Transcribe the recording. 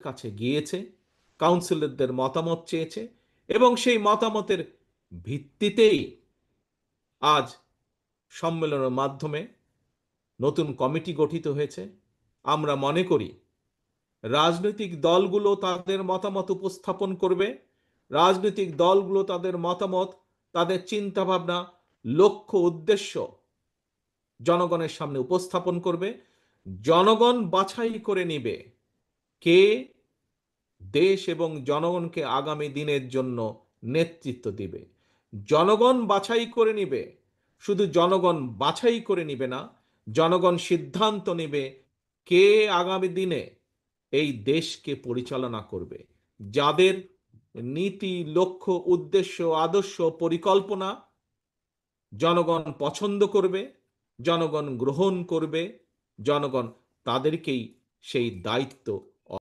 কাছে গিয়েছে, কাউন্সিলরদের মতামত চেয়েছে, এবং সেই মতামতের ভিত্তিতেই আজ সম্মেলনের মাধ্যমে নতুন কমিটি গঠিত হয়েছে। আমরা মনে করি রাজনৈতিক দলগুলো তাদের মতামত উপস্থাপন করবে, রাজনৈতিক দলগুলো তাদের মতামত, তাদের চিন্তাভাবনা, লক্ষ্য, উদ্দেশ্য জনগণের সামনে উপস্থাপন করবে। জনগণ বাছাই করে নিবে কে দেশ এবং জনগণকে আগামী দিনের জন্য নেতৃত্ব দিবে। জনগণ বাছাই করে নিবে, শুধু জনগণ বাছাই করে নিবে না, জনগণ সিদ্ধান্ত নেবে কে আগামী দিনে এই দেশকে পরিচালনা করবে। যাদের নীতি, লক্ষ্য, উদ্দেশ্য, আদর্শ, পরিকল্পনা জনগণ পছন্দ করবে, জনগণ গ্রহণ করবে, জনগণ তাদেরকেই সেই দায়িত্ব